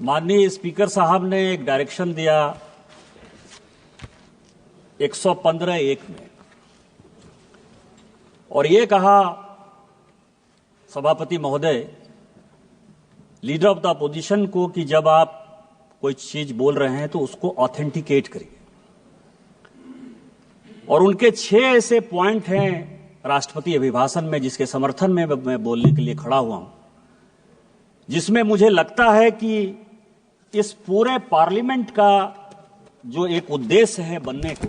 माननीय स्पीकर साहब ने एक डायरेक्शन दिया 115(1) में और ये कहा सभापति महोदय लीडर ऑफ द अपोजिशन को कि जब आप कोई चीज बोल रहे हैं तो उसको ऑथेंटिकेट करिए। और उनके 6 ऐसे पॉइंट हैं राष्ट्रपति अभिभाषण में जिसके समर्थन में मैं बोलने के लिए खड़ा हुआ हूं, जिसमें मुझे लगता है कि इस पूरे पार्लियामेंट का जो एक उद्देश्य है बनने का,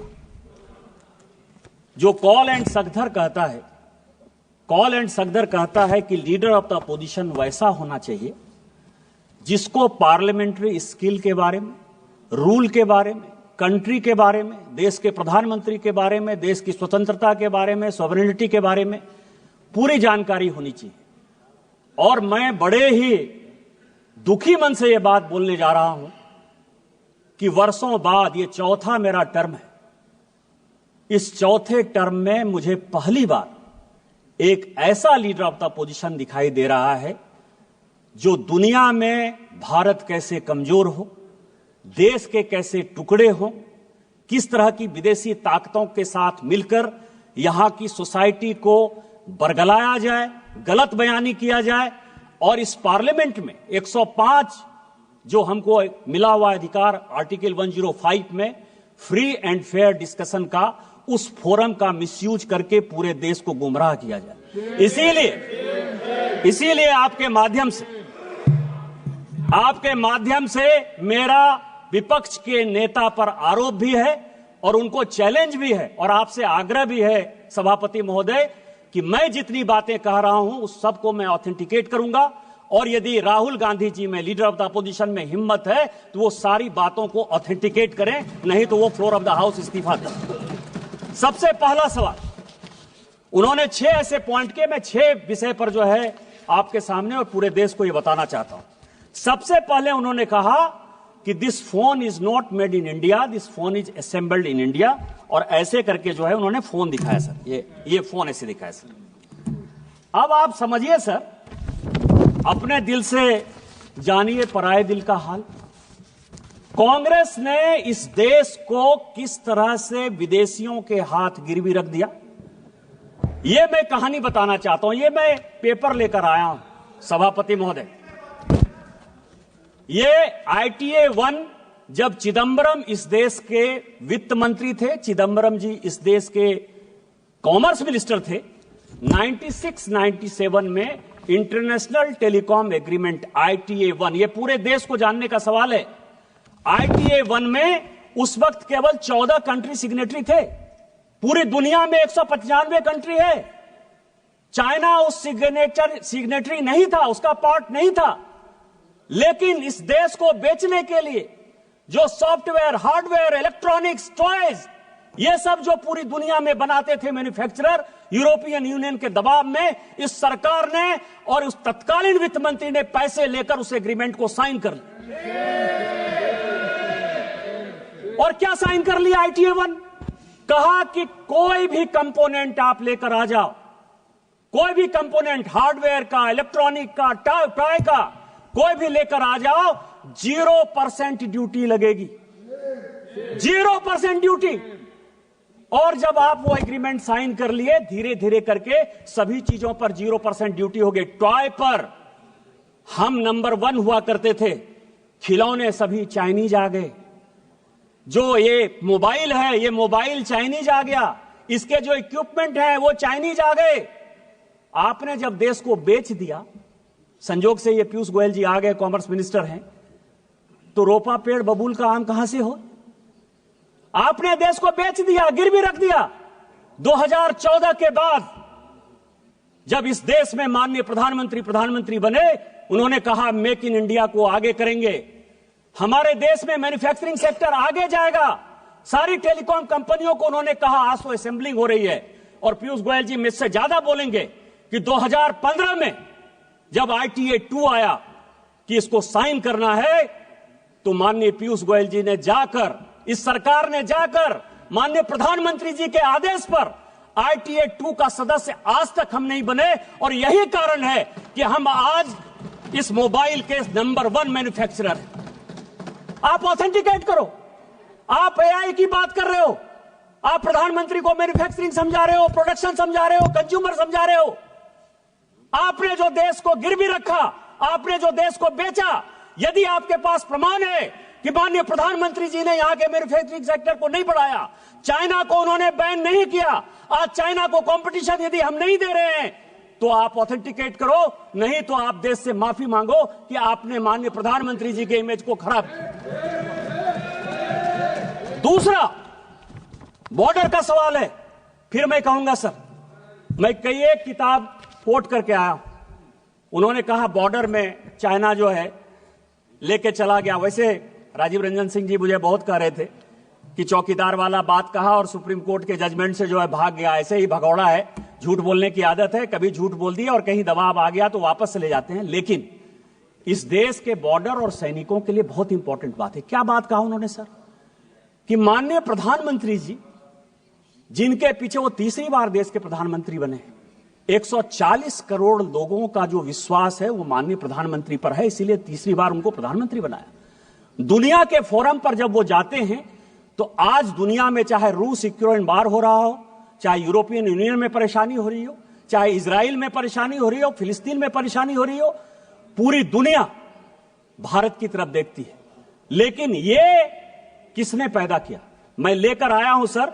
जो कॉल एंड सगधर कहता है कि लीडर ऑफ द अपोजिशन वैसा होना चाहिए जिसको पार्लियामेंट्री स्किल के बारे में, रूल के बारे में, कंट्री के बारे में, देश के प्रधानमंत्री के बारे में, देश की स्वतंत्रता के बारे में, सॉवरेनिटी के बारे में पूरी जानकारी होनी चाहिए। और मैं बड़े ही दुखी मन से यह बात बोलने जा रहा हूं कि वर्षों बाद ये चौथा मेरा टर्म है। इस चौथे टर्म में मुझे पहली बार एक ऐसा लीडर ऑफ द अपोजिशन दिखाई दे रहा है जो दुनिया में भारत कैसे कमजोर हो, देश के कैसे टुकड़े हो, किस तरह की विदेशी ताकतों के साथ मिलकर यहां की सोसाइटी को बरगलाया जाए, गलत बयानी किया जाए। और इस पार्लियामेंट में 105 जो हमको मिला हुआ अधिकार आर्टिकल 105 में फ्री एंड फेयर डिस्कशन का, उस फोरम का मिसयूज करके पूरे देश को गुमराह किया जाए। इसीलिए आपके माध्यम से मेरा विपक्ष के नेता पर आरोप भी है और उनको चैलेंज भी है और आपसे आग्रह भी है सभापति महोदय कि मैं जितनी बातें कह रहा हूं उस सबको मैं ऑथेंटिकेट करूंगा। और यदि राहुल गांधी जी में, लीडर ऑफ द अपोजिशन में हिम्मत है तो वो सारी बातों को ऑथेंटिकेट करें, नहीं तो वो फ्लोर ऑफ द हाउस इस्तीफा दें। सबसे पहला सवाल, उन्होंने 6 ऐसे पॉइंट के, मैं 6 विषय पर जो है आपके सामने और पूरे देश को ये बताना चाहता हूं। सबसे पहले उन्होंने कहा कि this phone is not made in India, this phone is assembled in India. और ऐसे करके जो है उन्होंने फोन दिखाया सर, ये फोन ऐसे दिखाया सर। अब आप समझिए सर, अपने दिल से जानिए पराये दिल का हाल। कांग्रेस ने इस देश को किस तरह से विदेशियों के हाथ गिरवी रख दिया, ये मैं कहानी बताना चाहता हूं। ये मैं पेपर लेकर आया हूं सभापति महोदय। ये ITA 1 जब चिदंबरम इस देश के वित्त मंत्री थे, चिदंबरम जी इस देश के कॉमर्स मिनिस्टर थे, 96-97 में इंटरनेशनल टेलीकॉम एग्रीमेंट ITA 1, ये पूरे देश को जानने का सवाल है। ITA 1 में उस वक्त केवल 14 कंट्री सिग्नेटरी थे। पूरी दुनिया में 195 कंट्री है। चाइना उस सिग्नेटरी नहीं था, उसका पार्ट नहीं था। लेकिन इस देश को बेचने के लिए जो सॉफ्टवेयर, हार्डवेयर, इलेक्ट्रॉनिक्स, टॉयज, ये सब जो पूरी दुनिया में बनाते थे मैन्युफैक्चरर, यूरोपियन यूनियन के दबाव में इस सरकार ने और उस तत्कालीन वित्त मंत्री ने पैसे लेकर उस एग्रीमेंट को साइन कर लिया। और क्या साइन कर लिया ITA 1? कहा कि कोई भी कंपोनेंट आप लेकर आ जाओ, कोई भी कंपोनेंट हार्डवेयर का, इलेक्ट्रॉनिक का, टॉय का, कोई भी लेकर आ जाओ, 0% ड्यूटी लगेगी, 0% ड्यूटी। और जब आप वो एग्रीमेंट साइन कर लिए, धीरे धीरे करके सभी चीजों पर 0% ड्यूटी हो गई। टॉय पर हम नंबर 1 हुआ करते थे, खिलौने सभी चाइनीज आ गए। जो ये मोबाइल है, ये मोबाइल चाइनीज आ गया, इसके जो इक्विपमेंट है वो चाइनीज आ गए। आपने जब देश को बेच दिया, संजोग से ये पीयूष गोयल जी आ गए, कॉमर्स मिनिस्टर हैं, तो रोपा पेड़ बबूल का आम कहां से हो? आपने देश को बेच दिया, गिरवी रख दिया। 2014 के बाद जब इस देश में माननीय प्रधानमंत्री बने, उन्होंने कहा मेक इन इंडिया को आगे करेंगे, हमारे देश में मैन्युफैक्चरिंग सेक्टर आगे जाएगा। सारी टेलीकॉम कंपनियों को उन्होंने कहा आज तो असेंबलिंग हो रही है। और पीयूष गोयल जी मुझसे ज्यादा बोलेंगे कि 2015 में जब ITA 2 आया कि इसको साइन करना है, तो माननीय पीयूष गोयल जी ने जाकर, इस सरकार ने जाकर माननीय प्रधानमंत्री जी के आदेश पर ITA 2 का सदस्य आज तक हम नहीं बने। और यही कारण है कि हम आज इस मोबाइल के नंबर 1 मैन्युफैक्चरर हैं। आप ऑथेंटिकेट करो। आप एआई की बात कर रहे हो, आप प्रधानमंत्री को मैन्युफैक्चरिंग समझा रहे हो, प्रोडक्शन समझा रहे हो, कंज्यूमर समझा रहे हो। आपने जो देश को गिरवी रखा, आपने जो देश को बेचा, यदि आपके पास प्रमाण है कि माननीय प्रधानमंत्री जी ने यहां के मैन्युफैक्चरिंग सेक्टर को नहीं बढ़ाया, चाइना को उन्होंने बैन नहीं किया, आज चाइना को कंपटीशन यदि हम नहीं दे रहे हैं, तो आप ऑथेंटिकेट करो, नहीं तो आप देश से माफी मांगो कि आपने माननीय प्रधानमंत्री जी के इमेज को खराब किया। दूसरा बॉर्डर का सवाल है। फिर मैं कहूंगा सर, मैं कई एक किताब कोट करके आया, उन्होंने कहा बॉर्डर में चाइना जो है लेके चला गया। वैसे राजीव रंजन सिंह जी मुझे बहुत कह रहे थे कि चौकीदार वाला बात कहा और सुप्रीम कोर्ट के जजमेंट से जो है भाग गया। ऐसे ही भगौड़ा है, झूठ बोलने की आदत है, कभी झूठ बोल दिया और कहीं दबाव आ गया तो वापस चले जाते हैं। लेकिन इस देश के बॉर्डर और सैनिकों के लिए बहुत इंपॉर्टेंट बात है। क्या बात कहा उन्होंने सर, कि माननीय प्रधानमंत्री जी, जिनके पीछे वो तीसरी बार देश के प्रधानमंत्री बने, 140 करोड़ लोगों का जो विश्वास है वो माननीय प्रधानमंत्री पर है, इसीलिए तीसरी बार उनको प्रधानमंत्री बनाया। दुनिया के फोरम पर जब वो जाते हैं तो आज दुनिया में चाहे रूस यूक्रेन वार हो रहा हो, चाहे यूरोपियन यूनियन में परेशानी हो रही हो, चाहे इजराइल में परेशानी हो रही हो, फिलिस्तीन में परेशानी हो रही हो, पूरी दुनिया भारत की तरफ देखती है। लेकिन ये किसने पैदा किया? मैं लेकर आया हूं सर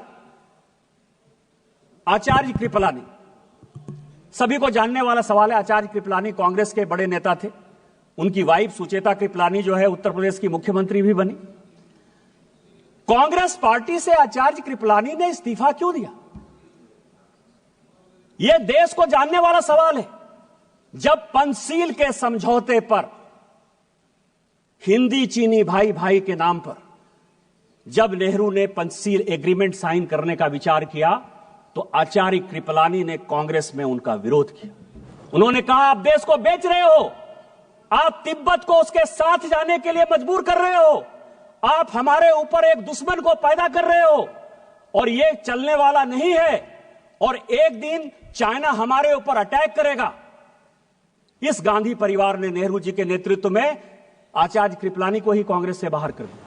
आचार्य कृपलानी। सभी को जानने वाला सवाल है, आचार्य कृपलानी कांग्रेस के बड़े नेता थे। उनकी वाइफ सुचेता कृपलानी जो है उत्तर प्रदेश की मुख्यमंत्री भी बनी। कांग्रेस पार्टी से आचार्य कृपलानी ने इस्तीफा क्यों दिया? यह देश को जानने वाला सवाल है। जब पंचशील के समझौते पर, हिंदी चीनी भाई भाई के नाम पर, जब नेहरू ने पंचशील एग्रीमेंट साइन करने का विचार किया तो आचार्य कृपलानी ने कांग्रेस में उनका विरोध किया। उन्होंने कहा आप देश को बेच रहे हो, आप तिब्बत को उसके साथ जाने के लिए मजबूर कर रहे हो, आप हमारे ऊपर एक दुश्मन को पैदा कर रहे हो और यह चलने वाला नहीं है और एक दिन चाइना हमारे ऊपर अटैक करेगा। इस गांधी परिवार ने नेहरू जी के नेतृत्व में आचार्य कृपलानी को ही कांग्रेस से बाहर कर दिया।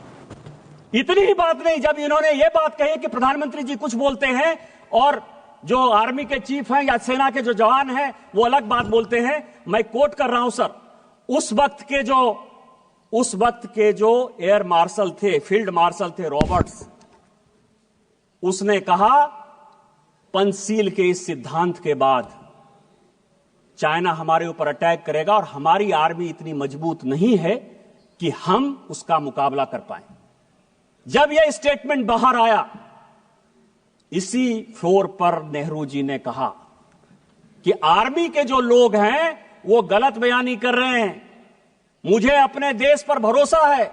इतनी ही बात नहीं, जब इन्होंने यह बात कही कि प्रधानमंत्री जी कुछ बोलते हैं और जो आर्मी के चीफ हैं या सेना के जो जवान हैं वो अलग बात बोलते हैं, मैं कोट कर रहा हूं सर, उस वक्त के जो एयर मार्शल थे, फील्ड मार्शल थे रॉबर्ट्स, उसने कहा पंचशील के इस सिद्धांत के बाद चाइना हमारे ऊपर अटैक करेगा और हमारी आर्मी इतनी मजबूत नहीं है कि हम उसका मुकाबला कर पाए। जब यह स्टेटमेंट बाहर आया, इसी फ्लोर पर नेहरू जी ने कहा कि आर्मी के जो लोग हैं वो गलत बयानी कर रहे हैं, मुझे अपने देश पर भरोसा है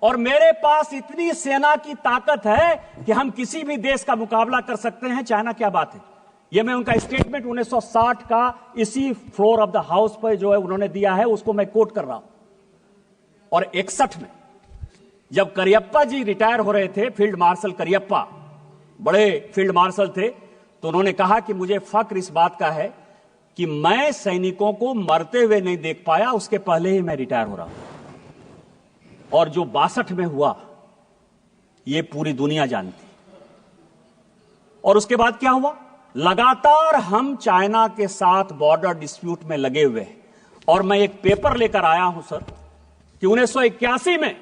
और मेरे पास इतनी सेना की ताकत है कि हम किसी भी देश का मुकाबला कर सकते हैं। चाइना क्या बात है? यह मैं उनका स्टेटमेंट 1960 का इसी फ्लोर ऑफ द हाउस पर जो है उन्होंने दिया है, उसको मैं कोट कर रहा हूं। और 61 में जब करियप्पा जी रिटायर हो रहे थे, फील्ड मार्शल करियप्पा बड़े फील्ड मार्शल थे, तो उन्होंने कहा कि मुझे फक्र इस बात का है कि मैं सैनिकों को मरते हुए नहीं देख पाया, उसके पहले ही मैं रिटायर हो रहा हूं। और जो 62 में हुआ यह पूरी दुनिया जानती। और उसके बाद क्या हुआ? लगातार हम चाइना के साथ बॉर्डर डिस्प्यूट में लगे हुए हैं। और मैं एक पेपर लेकर आया हूं सर कि 1981 में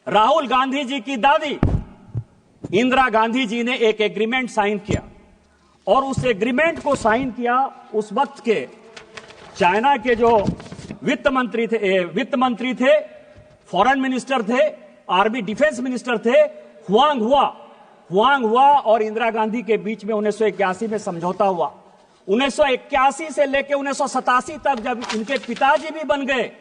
राहुल गांधी जी की दादी इंदिरा गांधी जी ने एक एग्रीमेंट साइन किया और उस एग्रीमेंट को साइन किया उस वक्त के चाइना के जो वित्त मंत्री थे, फॉरेन मिनिस्टर थे, आर्मी डिफेंस मिनिस्टर थे, हुआंग हुआ और इंदिरा गांधी के बीच में 1981 में समझौता हुआ। 1981 से लेकर 1987 तक जब इनके पिताजी भी बन गए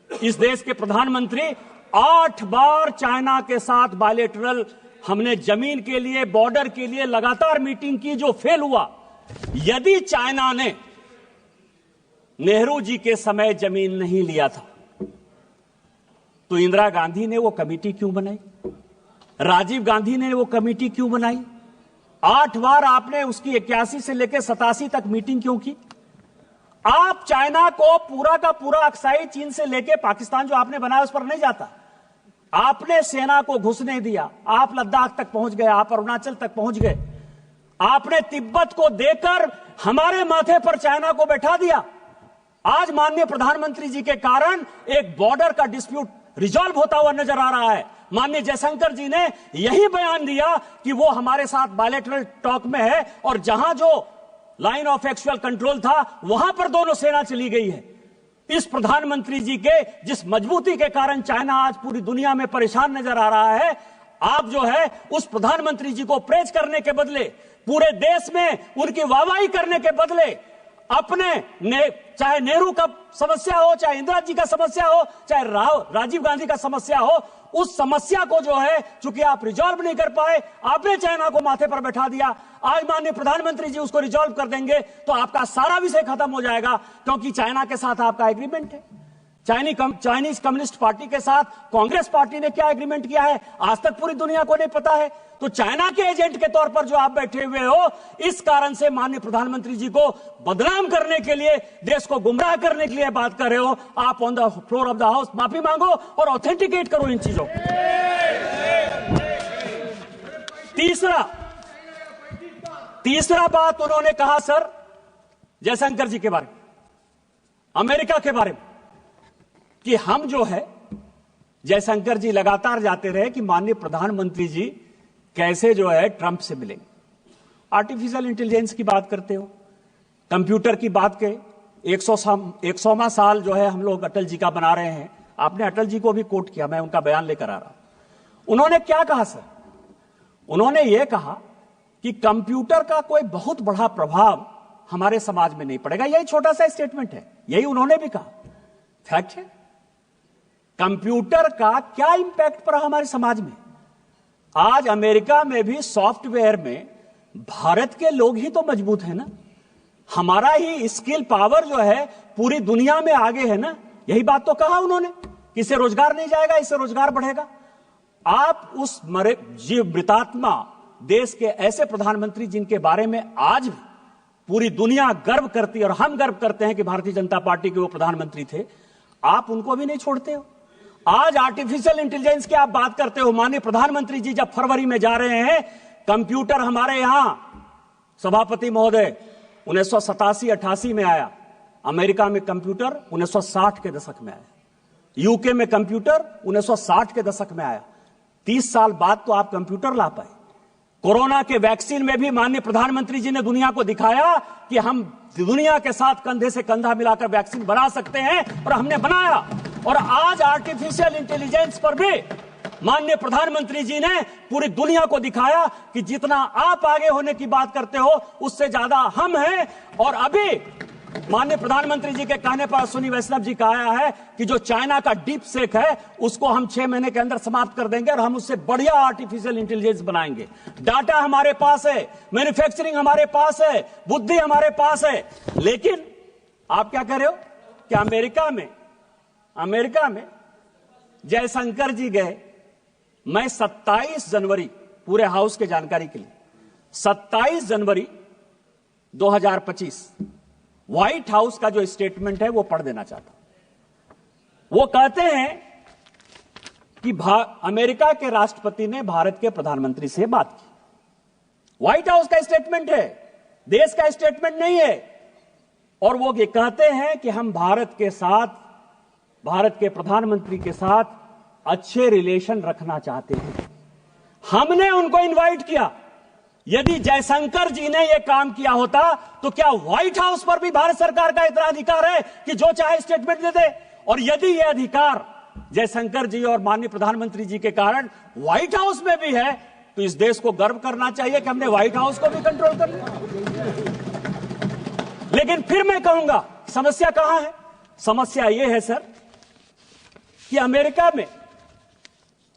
इस देश के प्रधानमंत्री, 8 बार चाइना के साथ बायलैटरल हमने जमीन के लिए, बॉर्डर के लिए लगातार मीटिंग की, जो फेल हुआ। यदि चाइना ने नेहरू जी के समय जमीन नहीं लिया था तो इंदिरा गांधी ने वो कमेटी क्यों बनाई? राजीव गांधी ने वो कमेटी क्यों बनाई? 8 बार आपने उसकी 81 से लेकर 87 तक मीटिंग क्यों की? आप चाइना को पूरा का पूरा अक्साई चीन से लेकर पाकिस्तान जो आपने बनाया उस पर नहीं जाता। आपने सेना को घुसने दिया, आप लद्दाख तक पहुंच गए, आप अरुणाचल तक पहुंच गए, आपने तिब्बत को देकर हमारे माथे पर चाइना को बैठा दिया। आज माननीय प्रधानमंत्री जी के कारण एक बॉर्डर का डिस्प्यूट रिजॉल्व होता हुआ नजर आ रहा है। माननीय जयशंकर जी ने यही बयान दिया कि वो हमारे साथ बायलैटरल टॉक में है और जहां जो लाइन ऑफ एक्चुअल कंट्रोल था वहां पर दोनों सेना चली गई है। इस प्रधानमंत्री जी के जिस मजबूती के कारण चाइना आज पूरी दुनिया में परेशान नजर आ रहा है, आप जो है उस प्रधानमंत्री जी को प्रेज करने के बदले, पूरे देश में उनकी वाहवाही करने के बदले अपने चाहे नेहरू का समस्या हो, चाहे इंदिरा जी का समस्या हो, चाहे राजीव गांधी का समस्या हो, उस समस्या को जो है चूंकि आप रिजॉल्व नहीं कर पाए, आपने चाइना को माथे पर बैठा दिया। आज माननीय प्रधानमंत्री जी उसको रिजॉल्व कर देंगे तो आपका सारा विषय खत्म हो जाएगा, क्योंकि चाइना के साथ आपका एग्रीमेंट है। चाइनीज कम्युनिस्ट पार्टी के साथ कांग्रेस पार्टी ने क्या एग्रीमेंट किया है आज तक पूरी दुनिया को नहीं पता है। तो चाइना के एजेंट के तौर पर जो आप बैठे हुए हो, इस कारण से माननीय प्रधानमंत्री जी को बदनाम करने के लिए, देश को गुमराह करने के लिए बात कर रहे हो। आप on the floor of the house माफी मांगो और ऑथेंटिकेट करो इन चीजों। तीसरा बात उन्होंने कहा सर जयशंकर जी के बारे में, अमेरिका के बारे में, कि हम जो है, जयशंकर जी लगातार जाते रहे कि माननीय प्रधानमंत्री जी कैसे जो है ट्रंप से मिलेंगे। आर्टिफिशियल इंटेलिजेंस की बात करते हो, कंप्यूटर की बात के 100वां साल जो है हम लोग अटल जी का बना रहे हैं। आपने अटल जी को भी कोट किया, मैं उनका बयान लेकर आ रहा हूं। उन्होंने क्या कहा सर? उन्होंने यह कहा कि कंप्यूटर का कोई बहुत बड़ा प्रभाव हमारे समाज में नहीं पड़ेगा। यही छोटा सा स्टेटमेंट है, यही उन्होंने भी कहा। फैक्ट है, कंप्यूटर का क्या इंपैक्ट पड़ा हमारे समाज में। आज अमेरिका में भी सॉफ्टवेयर में भारत के लोग ही तो मजबूत है ना, हमारा ही स्किल पावर जो है पूरी दुनिया में आगे है ना। यही बात तो कहा उन्होंने कि इससे रोजगार नहीं जाएगा, इससे रोजगार बढ़ेगा। आप उस मृतात्मा देश के ऐसे प्रधानमंत्री जिनके बारे में आज भी पूरी दुनिया गर्व करती है और हम गर्व करते हैं कि भारतीय जनता पार्टी के वो प्रधानमंत्री थे, आप उनको भी नहीं छोड़ते हो। आज आर्टिफिशियल इंटेलिजेंस की आप बात करते हो। माननीय प्रधानमंत्री जी जब फरवरी में जा रहे हैं, कंप्यूटर हमारे यहां सभापति महोदय 1987-88 में आया, अमेरिका में कंप्यूटर 1960 के दशक में आया, यूके में कंप्यूटर 1960 के दशक में आया। 30 साल बाद तो आप कंप्यूटर ला पाए। कोरोना के वैक्सीन में भी माननीय प्रधानमंत्री जी ने दुनिया को दिखाया कि हम दुनिया के साथ कंधे से कंधा मिलाकर वैक्सीन बना सकते हैं, और हमने बनाया। और आज आर्टिफिशियल इंटेलिजेंस पर भी माननीय प्रधानमंत्री जी ने पूरी दुनिया को दिखाया कि जितना आप आगे होने की बात करते हो उससे ज्यादा हम हैं। और अभी माननीय प्रधानमंत्री जी के कहने पर अश्विनी वैष्णव जी का आया है कि जो चाइना का डीप सेक है उसको हम 6 महीने के अंदर समाप्त कर देंगे और हम उससे बढ़िया आर्टिफिशियल इंटेलिजेंस बनाएंगे। डाटा हमारे पास है, मैन्युफैक्चरिंग हमारे पास है, बुद्धि हमारे पास है। लेकिन आप क्या कर रहे हो कि अमेरिका में जयशंकर जी गए। मैं 27 जनवरी, पूरे हाउस के जानकारी के लिए, 27 जनवरी 2025 व्हाइट हाउस का जो स्टेटमेंट है वो पढ़ देना चाहता हूं। वो कहते हैं कि अमेरिका के राष्ट्रपति ने भारत के प्रधानमंत्री से बात की। व्हाइट हाउस का स्टेटमेंट है, देश का स्टेटमेंट नहीं है। और वो ये कहते हैं कि हम भारत के प्रधानमंत्री के साथ अच्छे रिलेशन रखना चाहते हैं। हमने उनको इनवाइट किया। यदि जयशंकर जी ने यह काम किया होता तो क्या व्हाइट हाउस पर भी भारत सरकार का इतना अधिकार है कि जो चाहे स्टेटमेंट दे दे? और यदि यह अधिकार जयशंकर जी और माननीय प्रधानमंत्री जी के कारण व्हाइट हाउस में भी है, तो इस देश को गर्व करना चाहिए कि हमने व्हाइट हाउस को भी कंट्रोल कर लिया। लेकिन फिर मैं कहूंगा समस्या कहां है? समस्या यह है सर कि अमेरिका में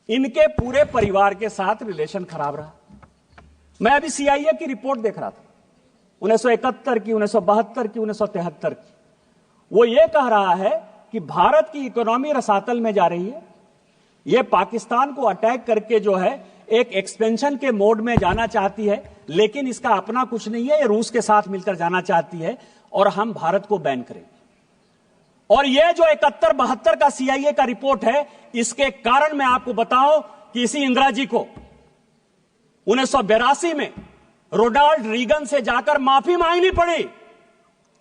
इनके पूरे परिवार के साथ रिलेशन खराब रहा। मैं अभी CIA की रिपोर्ट देख रहा था, 1971 की, 1972 की, 1973 की। वो ये कह रहा है कि भारत की इकोनॉमी रसातल में जा रही है। ये पाकिस्तान को अटैक करके जो है एक एक्सपेंशन के मोड में जाना चाहती है, लेकिन इसका अपना कुछ नहीं है। ये रूस के साथ मिलकर जाना चाहती है और हम भारत को बैन करेंगे। और ये जो 71-72 का CIA का रिपोर्ट है, इसके कारण मैं आपको बताऊं कि इसी इंदिरा जी को 1982 में रोनाल्ड रीगन से जाकर माफी मांगनी पड़ी।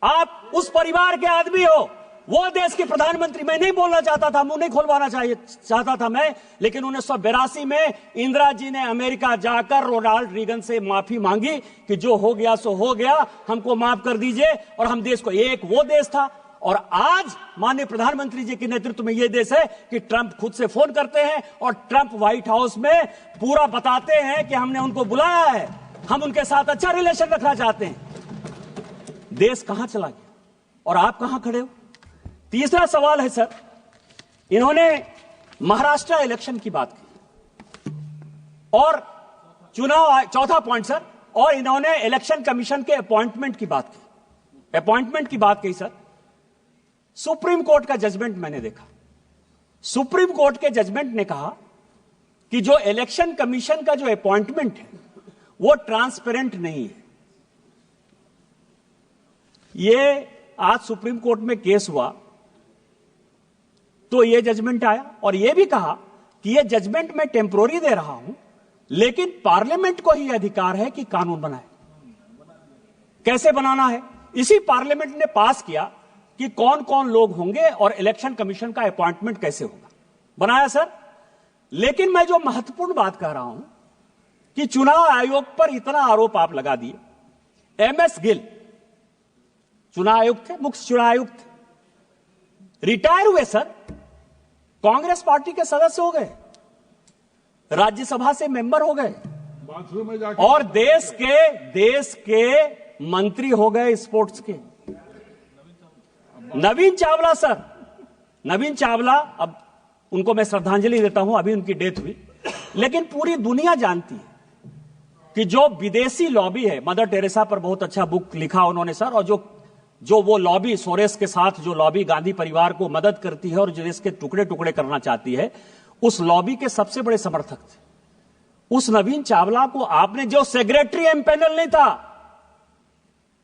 आप उस परिवार के आदमी हो, वो देश के प्रधानमंत्री। मैं नहीं बोलना चाहता था, मुंह नहीं खोलवाना चाहता था मैं, लेकिन 1982 में इंदिरा जी ने अमेरिका जाकर रोनाल्ड रीगन से माफी मांगी कि जो हो गया सो हो गया, हमको माफ कर दीजिए। और हम देश को, एक वो देश था और आज माननीय प्रधानमंत्री जी के नेतृत्व में यह देश है कि ट्रंप खुद से फोन करते हैं और ट्रंप व्हाइट हाउस में पूरा बताते हैं कि हमने उनको बुलाया है, हम उनके साथ अच्छा रिलेशन रखना चाहते हैं। देश कहां चला गया और आप कहां खड़े हो? तीसरा सवाल है सर, इन्होंने महाराष्ट्र इलेक्शन की बात की और चुनाव, चौथा पॉइंट सर, और इन्होंने इलेक्शन कमीशन के अपॉइंटमेंट की बात की, अपॉइंटमेंट की बात की सर। सुप्रीम कोर्ट का जजमेंट मैंने देखा, सुप्रीम कोर्ट के जजमेंट ने कहा कि जो इलेक्शन कमीशन का जो अपॉइंटमेंट है वो ट्रांसपेरेंट नहीं है। ये आज सुप्रीम कोर्ट में केस हुआ तो ये जजमेंट आया और ये भी कहा कि ये जजमेंट मैं टेम्पोररी दे रहा हूं, लेकिन पार्लियामेंट को ही अधिकार है कि कानून बनाए। कैसे बनाना है, इसी पार्लियामेंट ने पास किया कि कौन कौन लोग होंगे और इलेक्शन कमीशन का अपॉइंटमेंट कैसे होगा, बनाया सर। लेकिन मैं जो महत्वपूर्ण बात कह रहा हूं कि चुनाव आयोग पर इतना आरोप आप लगा दिए। MS गिल चुनाव आयुक्त थे, मुख्य चुनाव आयुक्त थे, रिटायर हुए सर, कांग्रेस पार्टी के सदस्य हो गए, राज्यसभा से मेंबर हो गए और देश के मंत्री हो गए स्पोर्ट्स के। नवीन चावला सर, नवीन चावला, अब उनको मैं श्रद्धांजलि देता हूं, अभी उनकी डेथ हुई, लेकिन पूरी दुनिया जानती है कि जो विदेशी लॉबी है, मदर टेरेसा पर बहुत अच्छा बुक लिखा उन्होंने सर, और जो वो लॉबी सोरेस के साथ जो लॉबी गांधी परिवार को मदद करती है और जो देश के टुकड़े टुकड़े करना चाहती है, उस लॉबी के सबसे बड़े समर्थक थे। उस नवीन चावला को आपने, जो सेक्रेटरी एमपैनल नहीं था,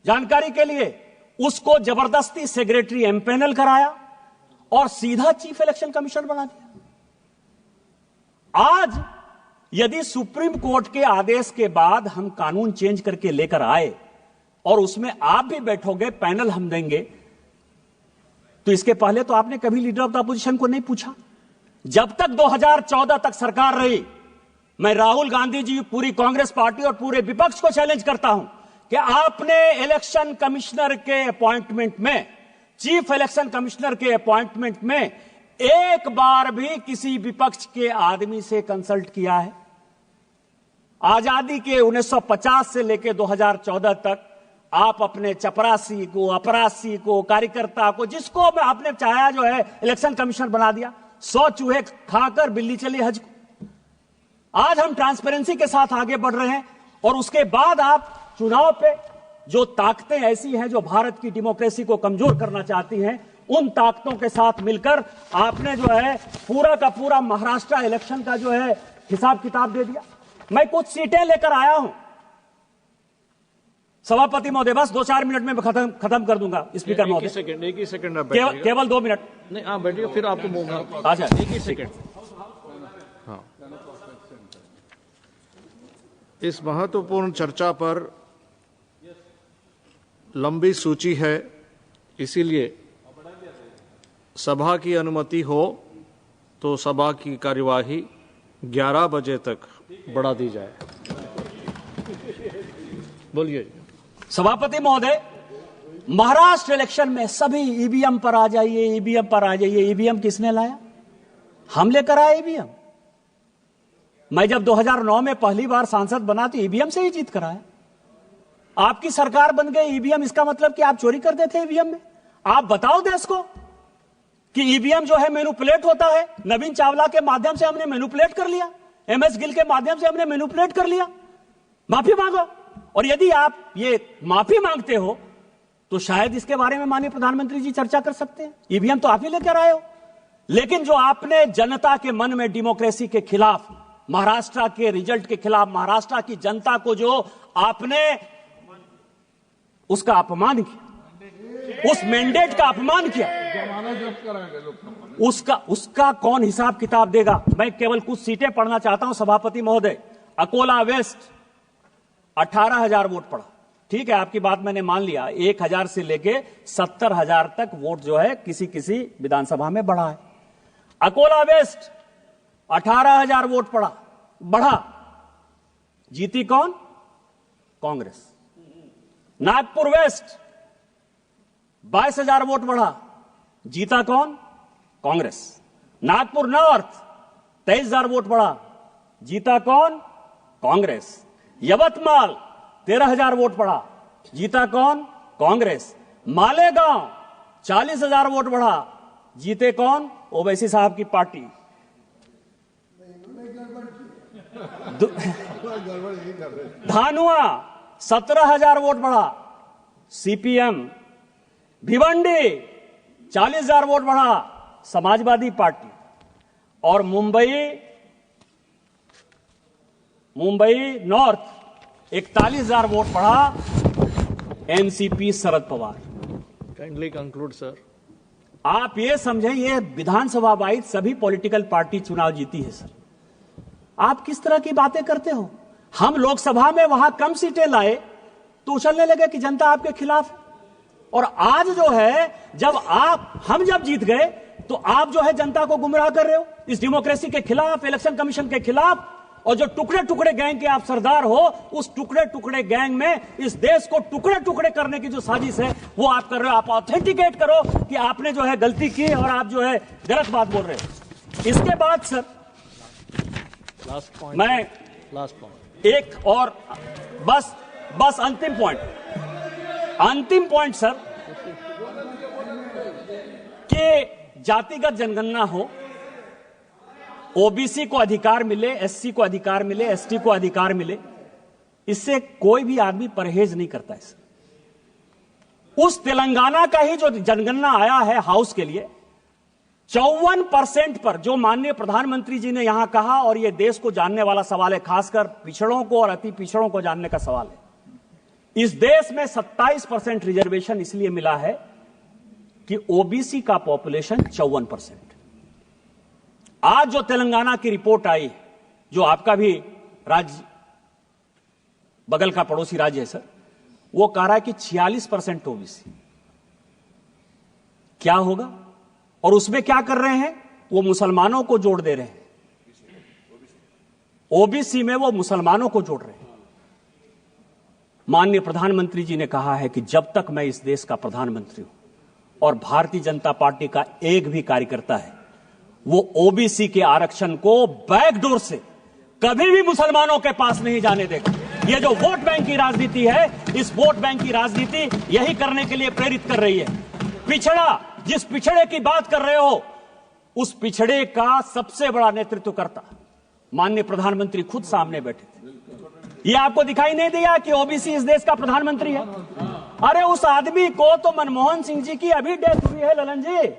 जानकारी के लिए, उसको जबरदस्ती सेक्रेटरी एमपैनल कराया और सीधा चीफ इलेक्शन कमिश्नर बना दिया। आज यदि सुप्रीम कोर्ट के आदेश के बाद हम कानून चेंज करके लेकर आए और उसमें आप भी बैठोगे, पैनल हम देंगे, तो इसके पहले तो आपने कभी लीडर ऑफ द अपोजिशन को नहीं पूछा। जब तक 2014 तक सरकार रही, मैं राहुल गांधी जी, पूरी कांग्रेस पार्टी और पूरे विपक्ष को चैलेंज करता हूं कि आपने इलेक्शन कमिश्नर के अपॉइंटमेंट में, चीफ इलेक्शन कमिश्नर के अपॉइंटमेंट में एक बार भी किसी विपक्ष के आदमी से कंसल्ट किया है? आजादी के 1950 से लेकर 2014 तक आप अपने चपरासी को, अपरासी को, कार्यकर्ता को, जिसको आपने चाहा जो है इलेक्शन कमिश्नर बना दिया। 100 चूहे खाकर बिल्ली चली हज को। आज हम ट्रांसपेरेंसी के साथ आगे बढ़ रहे हैं और उसके बाद आप चुनाव पे जो ताकतें ऐसी हैं जो भारत की डेमोक्रेसी को कमजोर करना चाहती हैं, उन ताकतों के साथ मिलकर आपने जो है पूरा का पूरा महाराष्ट्र इलेक्शन का जो है हिसाब किताब दे दिया। मैं कुछ सीटें लेकर आया हूं सभापति महोदय, बस 2-4 मिनट में खत्म कर दूंगा। स्पीकर महोदय, एक ही सेकंड केवल 2 मिनट। नहीं, आप बैठिए, फिर आपको अच्छा, एक ही सेकंड। हाँ, इस महत्वपूर्ण चर्चा पर लंबी सूची है, इसीलिए सभा की अनुमति हो तो सभा की कार्यवाही 11 बजे तक बढ़ा दी जाए। बोलिए सभापति महोदय, महाराष्ट्र इलेक्शन में सभी ईवीएम पर आ जाइए, ईवीएम पर आ जाइए। ईवीएम किसने लाया? हम लेकर आए ईवीएम। मैं जब 2009 में पहली बार सांसद बना तो ईवीएम से ही जीत कर आया। आपकी सरकार बन गई ईवीएम, इसका मतलब कि आप चोरी कर देते ईवीएम में? आप बताओ देश को कि ईवीएम जो है मैनिपुलेट होता है। नवीन चावला के माध्यम से हमने मैनिपुलेट कर लिया, MS गिल के माध्यम से हमने मैनिपुलेट कर लिया। माफी मांगो, और यदि आप ये माफी मांगते हो तो शायद इसके बारे में माननीय प्रधानमंत्री जी चर्चा कर सकते हैं। ईवीएम तो आप ही लेकर आए हो, लेकिन जो आपने जनता के मन में डेमोक्रेसी के खिलाफ, महाराष्ट्र के रिजल्ट के खिलाफ, महाराष्ट्र की जनता को जो आपने उसका अपमान किया, उस मैंडेट का अपमान किया, उसका कौन हिसाब किताब देगा? मैं केवल कुछ सीटें पढ़ना चाहता हूं सभापति महोदय। अकोला वेस्ट 18,000 वोट पड़ा, ठीक है, आपकी बात मैंने मान लिया। 1,000 से लेके 70,000 तक वोट जो है किसी किसी विधानसभा में बढ़ा है। अकोला वेस्ट 18,000 वोट बढ़ा, जीती कौन? कांग्रेस। नागपुर वेस्ट 22,000 वोट बढ़ा, जीता कौन? कांग्रेस। नागपुर नॉर्थ 23,000 वोट बढ़ा, जीता कौन? कांग्रेस। यवतमाल 13,000 वोट बढ़ा, जीता कौन? कांग्रेस। मालेगांव 40,000 वोट बढ़ा, जीते कौन? ओवैसी साहब की पार्टी। धानुआ 17,000 वोट बढ़ा, सीपीएम। भिवंडी 40,000 वोट बढ़ा, समाजवादी पार्टी। और मुंबई नॉर्थ 41,000 वोट बढ़ा, NCP Sharad Pawar. Kindly conclude sir. आप ये समझें, ये विधानसभा वाइज सभी पॉलिटिकल पार्टी चुनाव जीती है सर। आप किस तरह की बातें करते हो? हम लोकसभा में वहां कम सीटें लाए तो उछलने लगे कि जनता आपके खिलाफ है। और आज जो है, हम जब जीत गए तो आप जो है जनता को गुमराह कर रहे हो, इस डेमोक्रेसी के खिलाफ, इलेक्शन कमीशन के खिलाफ। और जो टुकड़े टुकड़े गैंग के आप सरदार हो, उस टुकड़े टुकड़े गैंग में इस देश को टुकड़े टुकड़े करने की जो साजिश है वो आप कर रहे हो। आप ऑथेंटिकेट करो कि आपने जो है गलती की और आप जो है गलत बात बोल रहे हो। इसके बाद सर लास्ट पॉइंट, मैं लास्ट पॉइंट एक और बस अंतिम पॉइंट सर, कि जातिगत जनगणना हो, ओबीसी को अधिकार मिले, एससी को अधिकार मिले, एसटी को अधिकार मिले, इससे कोई भी आदमी परहेज नहीं करता है। उस तेलंगाना का ही जो जनगणना आया है हाउस के लिए, 54% पर जो माननीय प्रधानमंत्री जी ने यहां कहा, और यह देश को जानने वाला सवाल है, खासकर पिछड़ों को और अति पिछड़ों को जानने का सवाल है। इस देश में 27% रिजर्वेशन इसलिए मिला है कि ओबीसी का पॉपुलेशन 54%। आज जो तेलंगाना की रिपोर्ट आई, जो आपका भी राज्य बगल का पड़ोसी राज्य है सर, वो कह रहा है कि 46% ओबीसी। क्या होगा? और उसमें क्या कर रहे हैं? वो मुसलमानों को जोड़ दे रहे हैं। ओबीसी में वो मुसलमानों को जोड़ रहे हैं। माननीय प्रधानमंत्री जी ने कहा है कि जब तक मैं इस देश का प्रधानमंत्री हूं और भारतीय जनता पार्टी का एक भी कार्यकर्ता है, वो ओबीसी के आरक्षण को बैकडोर से कभी भी मुसलमानों के पास नहीं जाने देगा। ये जो वोट बैंक की राजनीति है, इस वोट बैंक की राजनीति यही करने के लिए प्रेरित कर रही है। पिछड़ा, जिस पिछड़े की बात कर रहे हो, उस पिछड़े का सबसे बड़ा नेतृत्वकर्ता माननीय प्रधानमंत्री खुद सामने बैठे थे। ये आपको दिखाई नहीं दिया कि ओबीसी इस देश का प्रधानमंत्री है? अरे उस आदमी को तो मनमोहन सिंह जी की अभी डेथ हुई है ललन जी,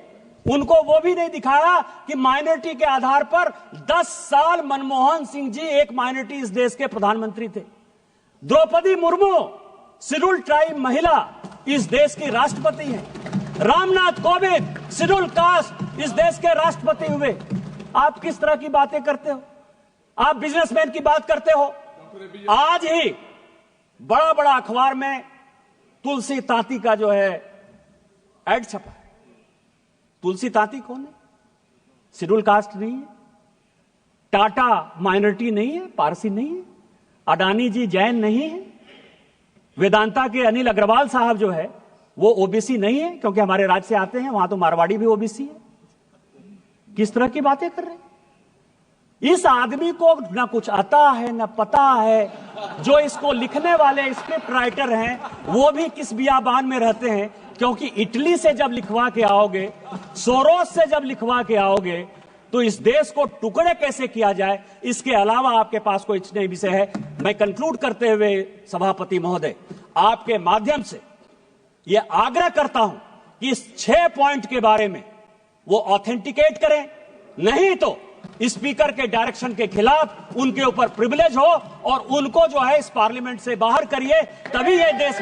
उनको वो भी नहीं दिखाया कि माइनॉरिटी के आधार पर 10 साल मनमोहन सिंह जी एक माइनॉरिटी इस देश के प्रधानमंत्री थे। द्रौपदी मुर्मू शेड्यूल ट्राइब महिला इस देश की राष्ट्रपति हैं। रामनाथ कोविंद शेड्यूल कास्ट इस देश के राष्ट्रपति हुए। आप किस तरह की बातें करते हो? आप बिजनेसमैन की बात करते हो। आज ही बड़ा बड़ा अखबार में तुलसी तांती का जो है एड छपा है। तुलसी तांती कौन है? शेड्यूल कास्ट नहीं है, टाटा माइनॉरिटी नहीं है, पारसी नहीं है, अडानी जी जैन नहीं है, वेदांता के अनिल अग्रवाल साहब जो है वो ओबीसी नहीं है, क्योंकि हमारे राज्य से आते हैं, वहां तो मारवाड़ी भी ओबीसी है। किस तरह की बातें कर रहे हैं? इस आदमी को न कुछ आता है न पता है। जो इसको लिखने वाले स्क्रिप्ट राइटर हैं वो भी किस बियाबान में रहते हैं, क्योंकि इटली से जब लिखवा के आओगे, सोरोस से जब लिखवा के आओगे, तो इस देश को टुकड़े कैसे किया जाए, इसके अलावा आपके पास कोई नहीं विषय है। मैं कंक्लूड करते हुए सभापति महोदय, आपके माध्यम से यह आग्रह करता हूं कि इस 6 पॉइंट के बारे में वो ऑथेंटिकेट करें, नहीं तो स्पीकर के डायरेक्शन के खिलाफ उनके ऊपर प्रिविलेज हो और उनको जो है इस पार्लियामेंट से बाहर करिए, तभी यह देश